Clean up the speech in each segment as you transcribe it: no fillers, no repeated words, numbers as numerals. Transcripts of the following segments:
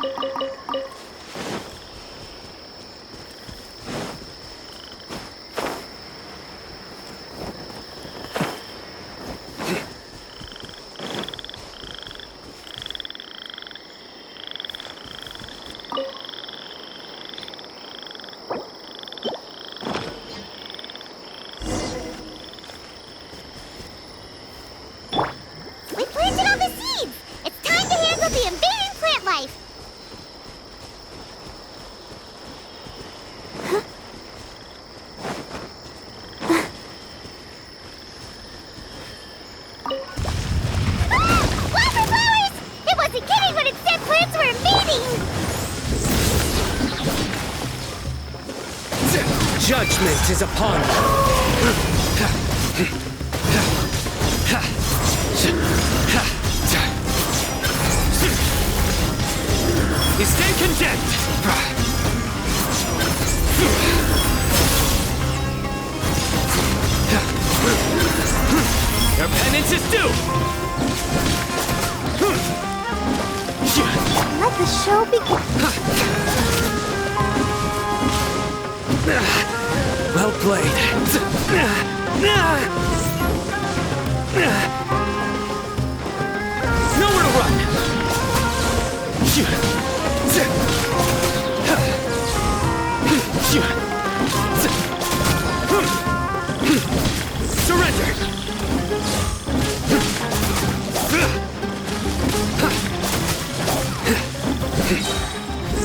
We planted all the seeds! It's time to handle the invading plant life! Wildflowers! It wasn't kidding when it said plants were invading! Judgment is upon you. You stand condemned! Your penance is due! Let the show begin. Well played. Nowhere to run! Surrender!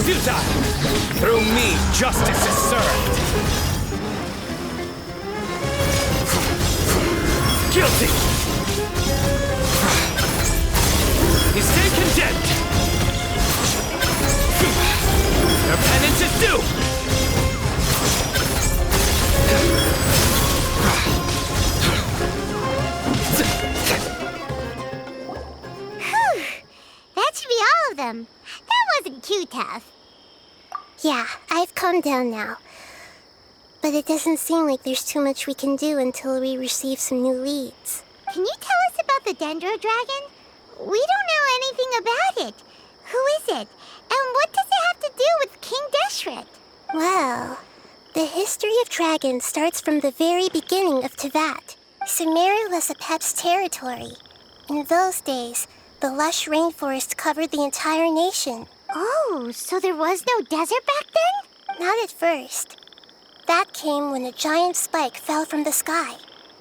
Futile! Through me, justice is served! Guilty! You stay condemned! Your penance is due! Whew. That should be all of them. That wasn't too tough. Yeah, I've calmed down now. But it doesn't seem like there's too much we can do until we receive some new leads. Can you tell us about the Dendro Dragon? We don't know anything about it. Who is it? And what does it have to do with King Deshret? Well, the history of dragons starts from the very beginning of Teyvat. Sumeru was Apep's territory. In those days, the lush rainforest covered the entire nation. Oh, so there was no desert back then? Not at first. That came when a giant spike fell from the sky,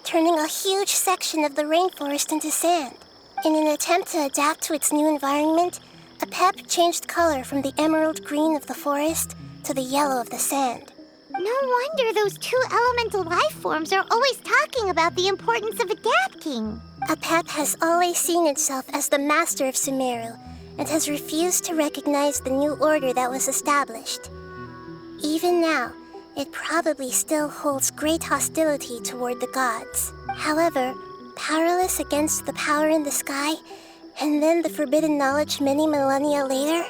turning a huge section of the rainforest into sand. In an attempt to adapt to its new environment, Apep changed color from the emerald green of the forest to the yellow of the sand. No wonder those two elemental life forms are always talking about the importance of adapting. Apep has always seen itself as the master of Sumeru and has refused to recognize the new order that was established. Even now, it probably still holds great hostility toward the gods. However, powerless against the power in the sky, and then the forbidden knowledge many millennia later,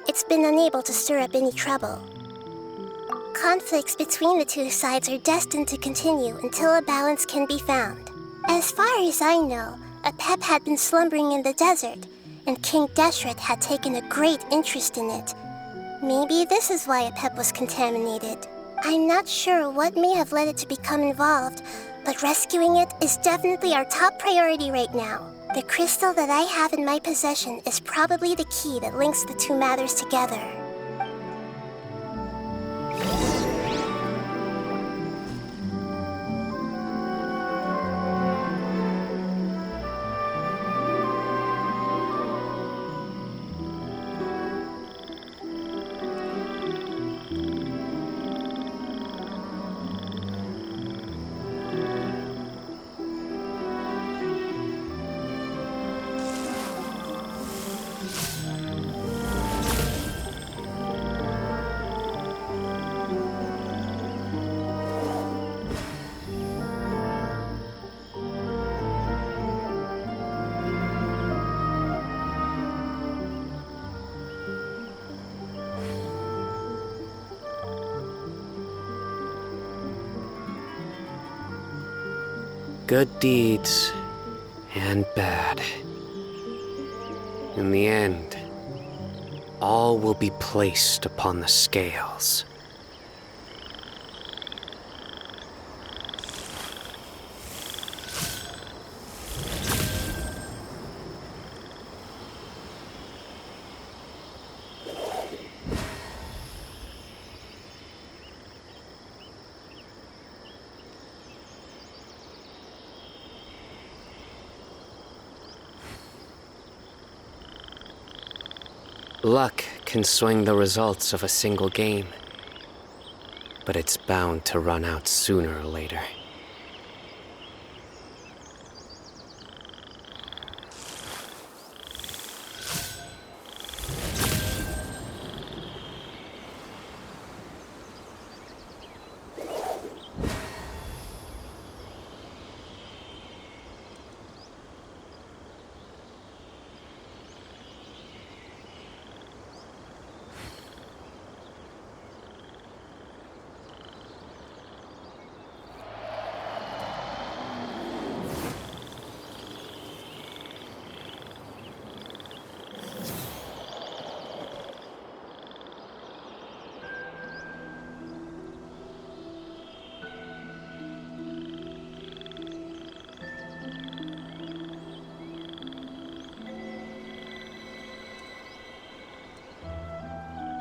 it's been unable to stir up any trouble. Conflicts between the two sides are destined to continue until a balance can be found. As far as I know, Apep had been slumbering in the desert, and King Deshret had taken a great interest in it. Maybe this is why Apep was contaminated. I'm not sure what may have led it to become involved, but rescuing it is definitely our top priority right now. The crystal that I have in my possession is probably the key that links the two matters together. Good deeds and bad. In the end, all will be placed upon the scales. Luck can swing the results of a single game, but it's bound to run out sooner or later.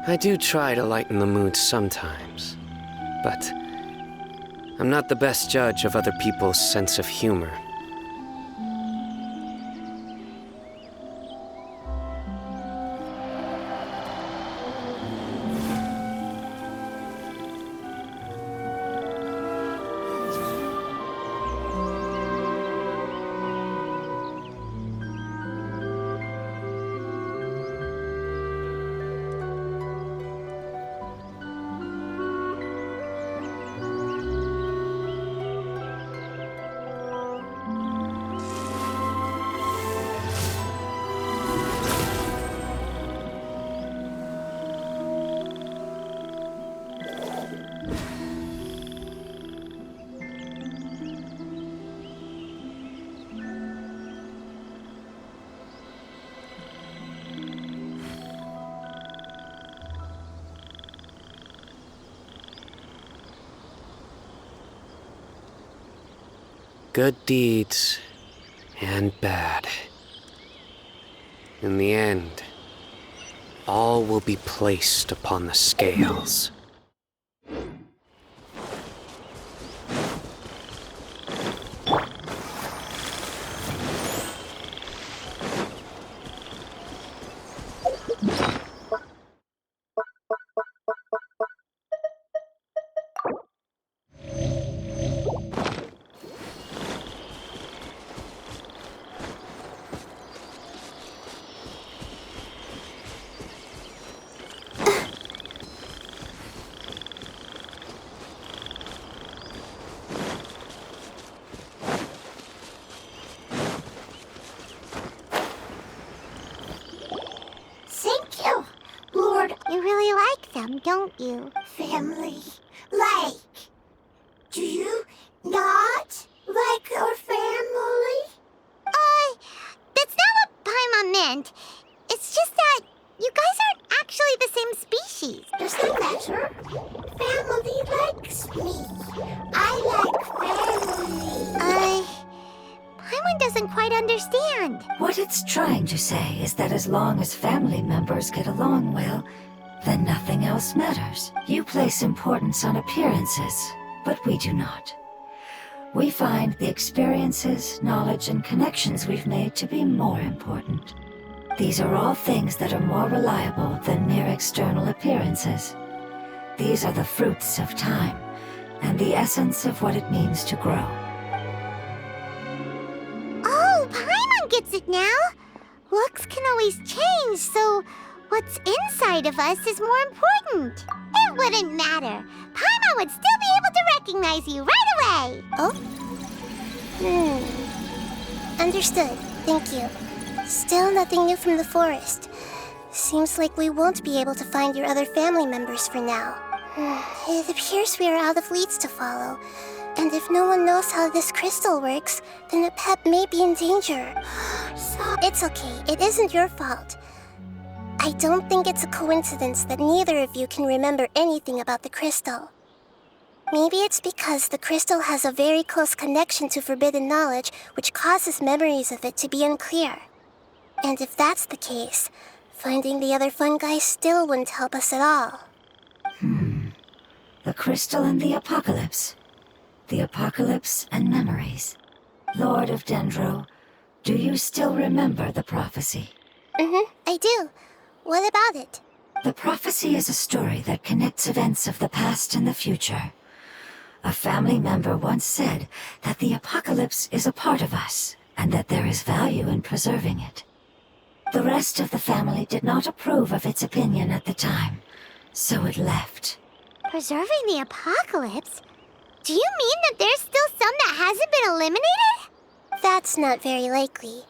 I do try to lighten the mood sometimes, but I'm not the best judge of other people's sense of humor. Good deeds and bad. In the end, all will be placed upon the scales. You really like them, don't you? Family. Like. Do you not like your family? That's not what Paimon meant. It's just that you guys aren't actually the same species. Does that matter? Family likes me. I like family. Paimon doesn't quite understand. What it's trying to say is that as long as family members get along well, then nothing else matters. You place importance on appearances, but we do not. We find the experiences, knowledge, and connections we've made to be more important. These are all things that are more reliable than mere external appearances. These are the fruits of time, and the essence of what it means to grow. Oh, Paimon gets it now. Looks can always change, so what's inside of us is more important. It wouldn't matter. Paimon would still be able to recognize you right away. Oh? Understood. Thank you. Still nothing new from the forest. Seems like we won't be able to find your other family members for now. It appears we are out of leads to follow. And if no one knows how this crystal works, then the pet may be in danger. It's okay. It isn't your fault. I don't think it's a coincidence that neither of you can remember anything about the crystal. Maybe it's because the crystal has a very close connection to forbidden knowledge, which causes memories of it to be unclear. And if that's the case, finding the other fungi still wouldn't help us at all. The crystal and the apocalypse. The apocalypse and memories. Lord of Dendro, do you still remember the prophecy? I do. What about it? The prophecy is a story that connects events of the past and the future. A family member once said that the apocalypse is a part of us, and that there is value in preserving it. The rest of the family did not approve of its opinion at the time, so it left. Preserving the apocalypse? Do you mean that there's still some that hasn't been eliminated? That's not very likely.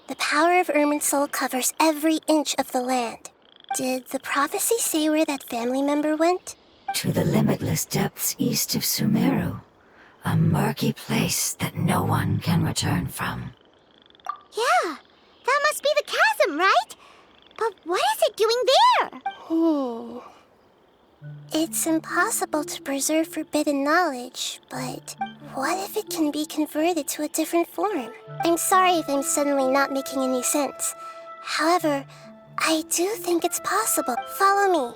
The power of Irminsul covers every inch of the land. Did the prophecy say where that family member went? To the limitless depths east of Sumeru, a murky place that no one can return from. Yeah, that must be the chasm, right? But what is it doing there? It's impossible to preserve forbidden knowledge, but what if it can be converted to a different form? I'm sorry if I'm suddenly not making any sense. However, I do think it's possible. Follow me.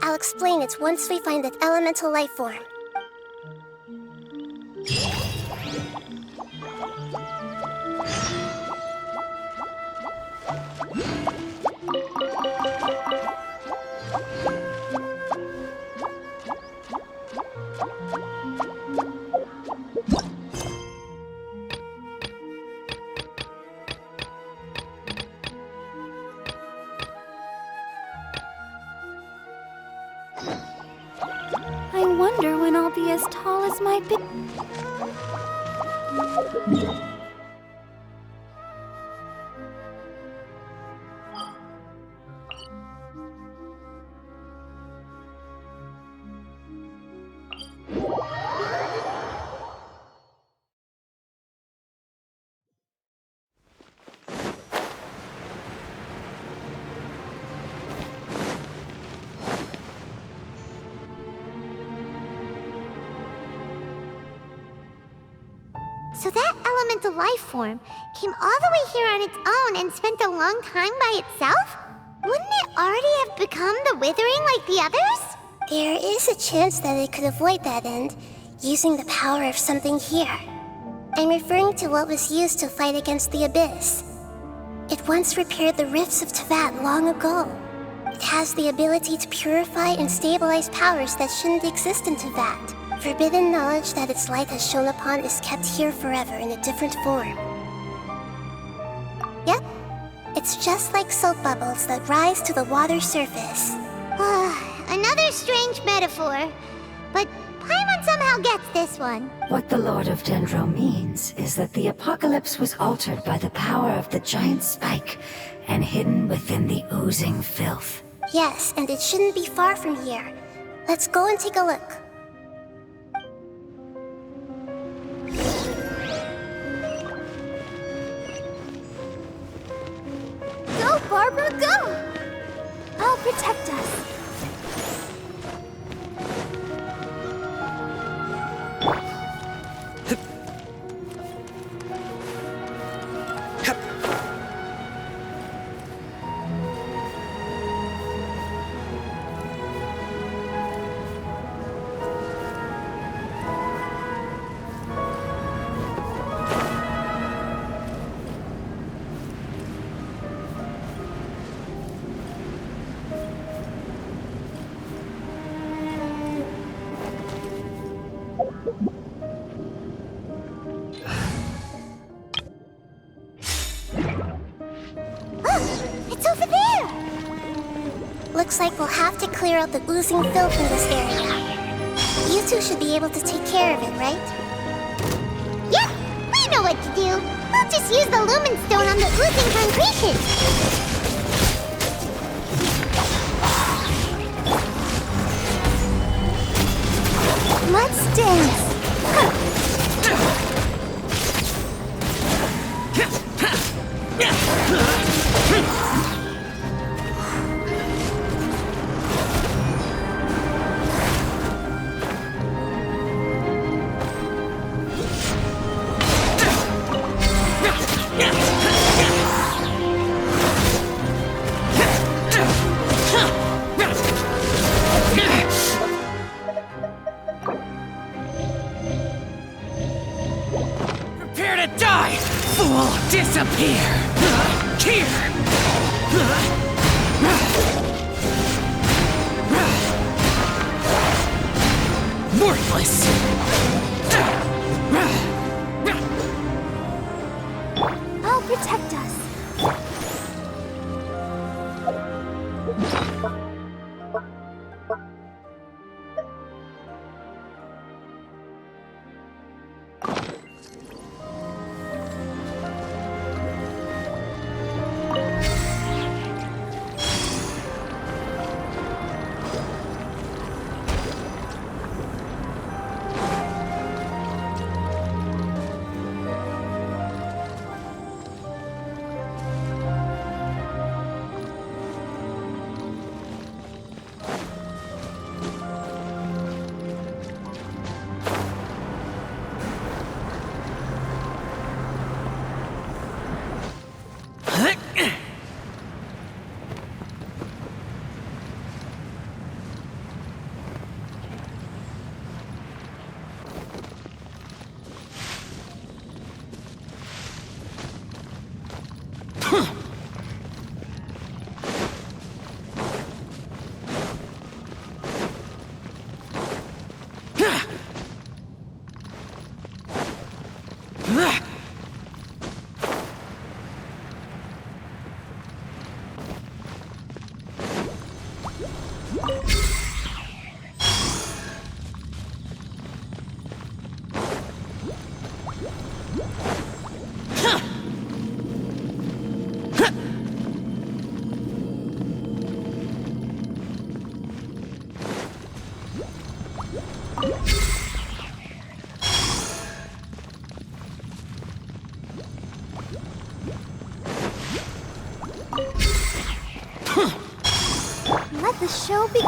I'll explain it once we find that elemental life form. I wonder when I'll be as tall as my big... So that elemental life form came all the way here on its own and spent a long time by itself? Wouldn't it already have become the Withering like the others? There is a chance that it could avoid that end, using the power of something here. I'm referring to what was used to fight against the Abyss. It once repaired the rifts of Tevat long ago. It has the ability to purify and stabilize powers that shouldn't exist in Tevat. Forbidden knowledge that its light has shone upon is kept here forever in a different form. Yep, it's just like soap bubbles that rise to the water surface. Another strange metaphor, but Paimon somehow gets this one. What the Lord of Dendro means is that the apocalypse was altered by the power of the giant spike and hidden within the oozing filth. Yes, and it shouldn't be far from here. Let's go and take a look. Go, Barbara, go! I'll protect us. It's over there! Looks like we'll have to clear out the oozing filth in this area. You two should be able to take care of it, right? Yeah, we know what to do. We'll just use the lumen stone on the oozing concretion. Let's dance. Let the show be.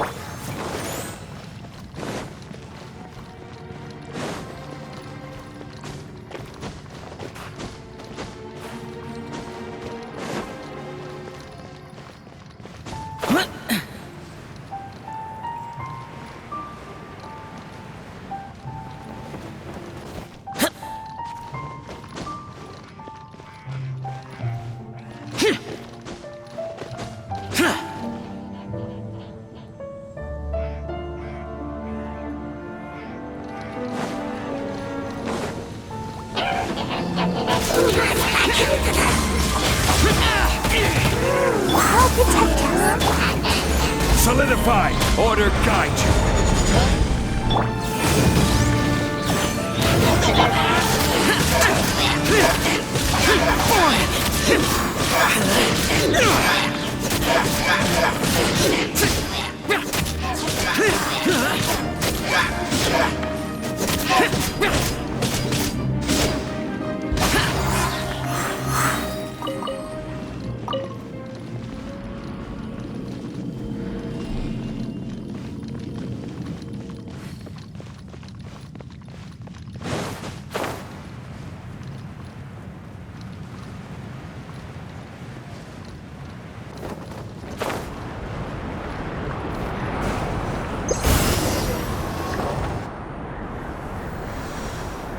I'll protect us. Solidify! Order guide you!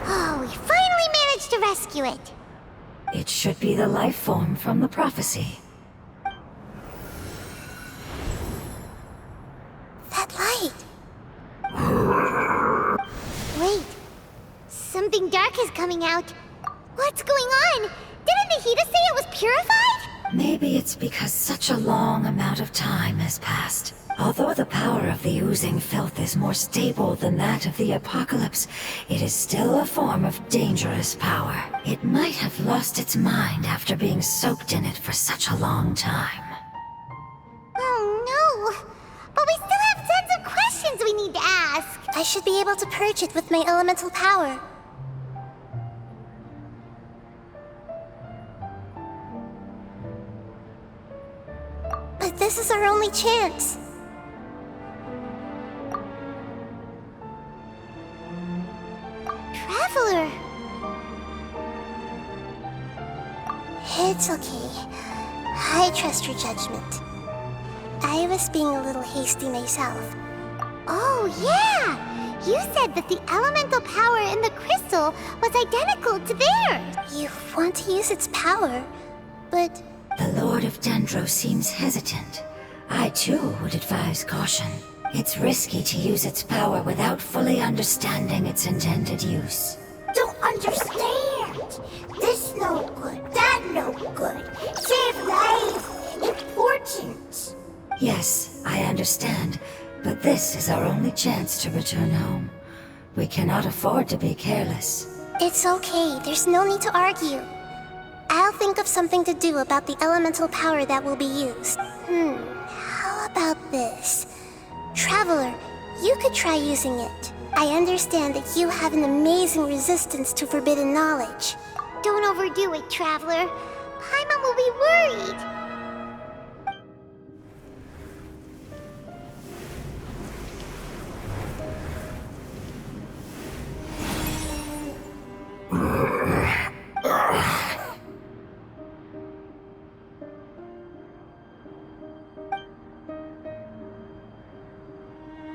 Oh, we finally managed to rescue it. It should be the life form from the prophecy. That light. Wait. Something dark is coming out. What's going on? Didn't Nahida say it was purified? Maybe it's because such a long amount of time has passed. Although the power of the oozing filth is more stable than that of the apocalypse, it is still a form of dangerous power. It might have lost its mind after being soaked in it for such a long time. Oh no. But we still have tons of questions we need to ask. I should be able to purge it with my elemental power. But this is our only chance. Traveler. It's okay. I trust your judgment. I was being a little hasty myself. Oh, yeah! You said that the elemental power in the crystal was identical to theirs. You want to use its power, but... The Lord of Dendro seems hesitant. I too would advise caution. It's risky to use its power without fully understanding its intended use. Don't understand. This no good, that no good. Save life. Important. Yes, I understand, but this is our only chance to return home. We cannot afford to be careless. It's okay, there's no need to argue. I'll think of something to do about the elemental power that will be used. How about this? Traveler, you could try using it. I understand that you have an amazing resistance to forbidden knowledge. Don't overdo it, Traveler. Paimon will be worried.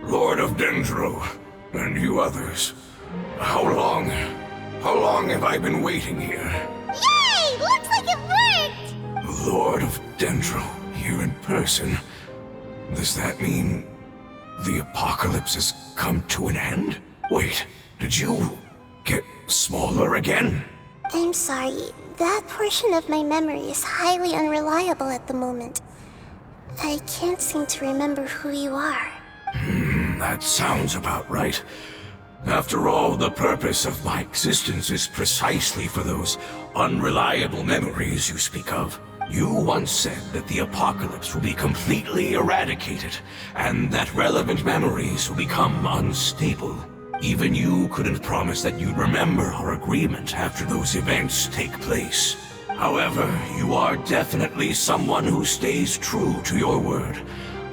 Lord of Dendro, and you others. How long have I been waiting here? Yay! Looks like it worked! Lord of Dendro, here in person. Does that mean the apocalypse has come to an end? Wait, did you get smaller again? I'm sorry. That portion of my memory is highly unreliable at the moment. I can't seem to remember who you are. That sounds about right. After all, the purpose of my existence is precisely for those unreliable memories you speak of. You once said that the apocalypse will be completely eradicated, and that relevant memories will become unstable. Even you couldn't promise that you'd remember our agreement after those events take place. However, you are definitely someone who stays true to your word.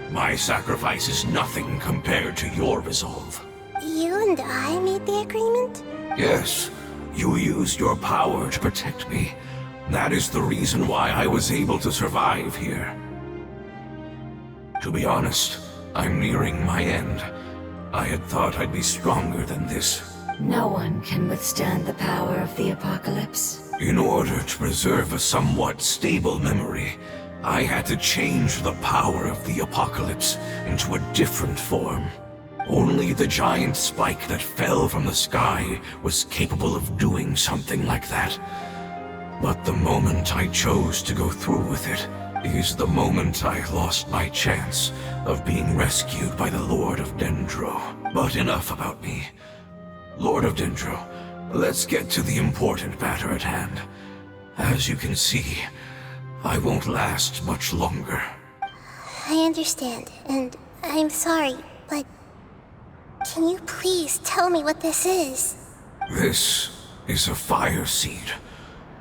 My sacrifice is nothing compared to your resolve. You and I made the agreement? Yes, you used your power to protect me. That is the reason why I was able to survive here. To be honest, I'm nearing my end. I had thought I'd be stronger than this. No one can withstand the power of the apocalypse. In order to preserve a somewhat stable memory, I had to change the power of the apocalypse into a different form. Only the giant spike that fell from the sky was capable of doing something like that. But the moment I chose to go through with it is the moment I lost my chance of being rescued by the Lord of Dendro. But enough about me. Lord of Dendro, let's get to the important matter at hand. As you can see, I won't last much longer. I understand, and I'm sorry, but can you please tell me what this is? This is a fire seed.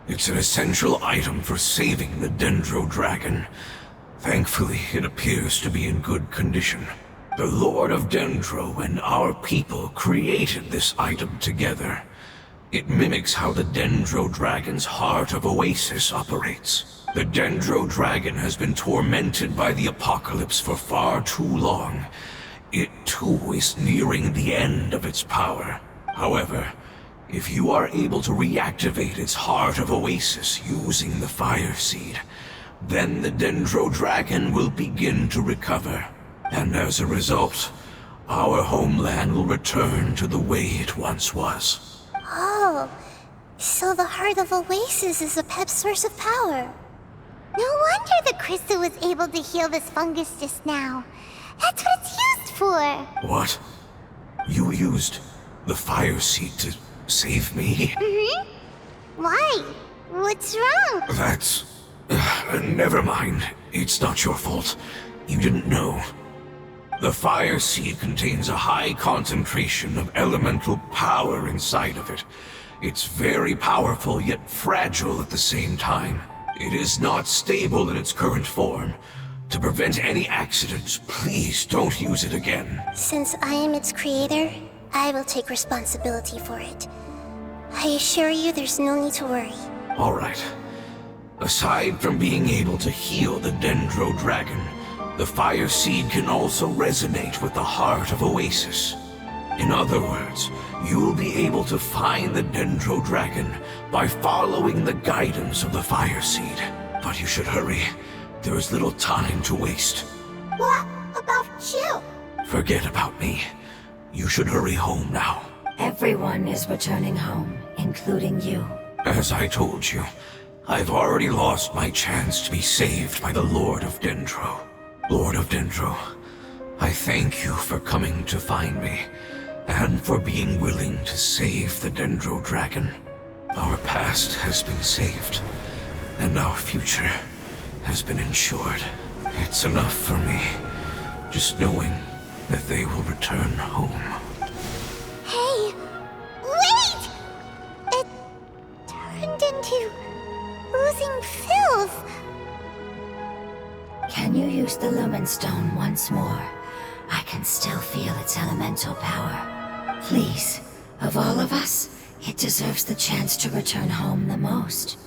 It's an essential item for saving the Dendro Dragon. Thankfully, it appears to be in good condition. The Lord of Dendro and our people created this item together. It mimics how the Dendro Dragon's Heart of Oasis operates. The Dendro Dragon has been tormented by the apocalypse for far too long. It too is nearing the end of its power. However, if you are able to reactivate its Heart of Oasis using the Fire Seed, then the Dendro Dragon will begin to recover. And as a result, our homeland will return to the way it once was. Oh, so the Heart of Oasis is a pep source of power. No wonder the crystal was able to heal this fungus just now. That's what it's used for. What? You used the Fire Seed to save me? Why? What's wrong? That's... never mind. It's not your fault. You didn't know. The Fire Seed contains a high concentration of elemental power inside of it. It's very powerful, yet fragile at the same time. It is not stable in its current form. To prevent any accidents, please don't use it again. Since I am its creator, I will take responsibility for it. I assure you there's no need to worry. Alright. Aside from being able to heal the Dendro Dragon, the Fire Seed can also resonate with the Heart of Oasis. In other words, you'll be able to find the Dendro Dragon by following the guidance of the Fire Seed. But you should hurry. There is little time to waste. What about you? Forget about me. You should hurry home now. Everyone is returning home, including you. As I told you, I've already lost my chance to be saved by the Lord of Dendro. Lord of Dendro, I thank you for coming to find me, and for being willing to save the Dendro Dragon. Our past has been saved, and our future has been ensured. It's enough for me, just knowing that they will return home. Hey! Wait! It turned into oozing filth. Can you use the Lumen Stone once more? I can still feel its elemental power. Please, of all of us, it deserves the chance to return home the most.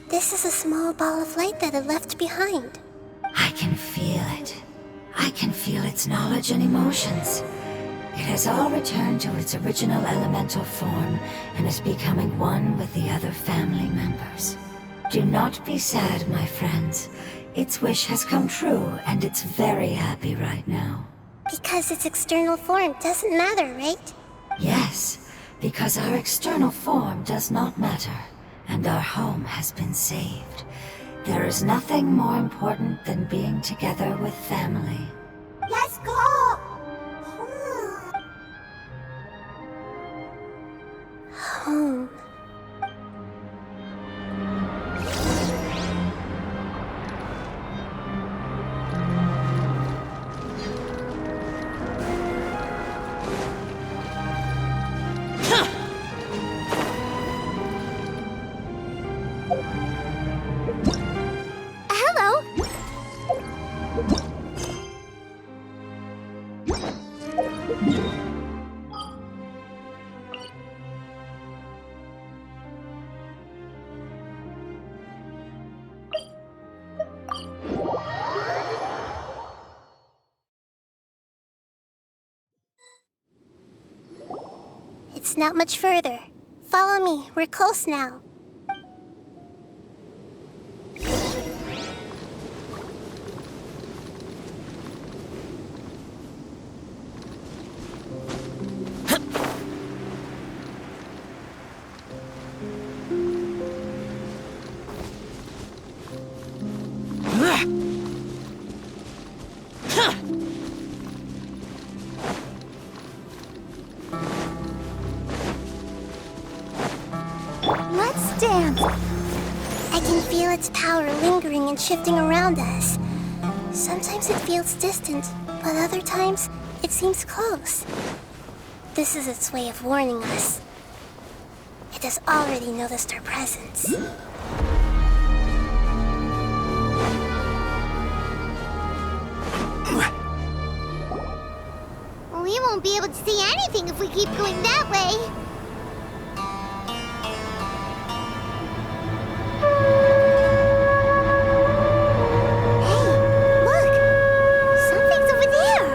This is a small ball of light that it left behind. I can feel it. I can feel its knowledge and emotions. It has all returned to its original elemental form and is becoming one with the other family members. Do not be sad, my friends. Its wish has come true, and it's very happy right now. Because its external form doesn't matter, right? Yes, because our external form does not matter, and our home has been saved. There is nothing more important than being together with family. Let's go! Home. It's not much further. Follow me, we're close now. Let's dance. I can feel its power lingering and shifting around us. Sometimes it feels distant, but other times it seems close. This is its way of warning us. It has already noticed our presence. We won't be able to see anything if we keep going that way. Hey, look! Something's over there!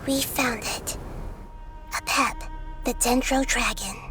We found it. A pep, the Dendro Dragon.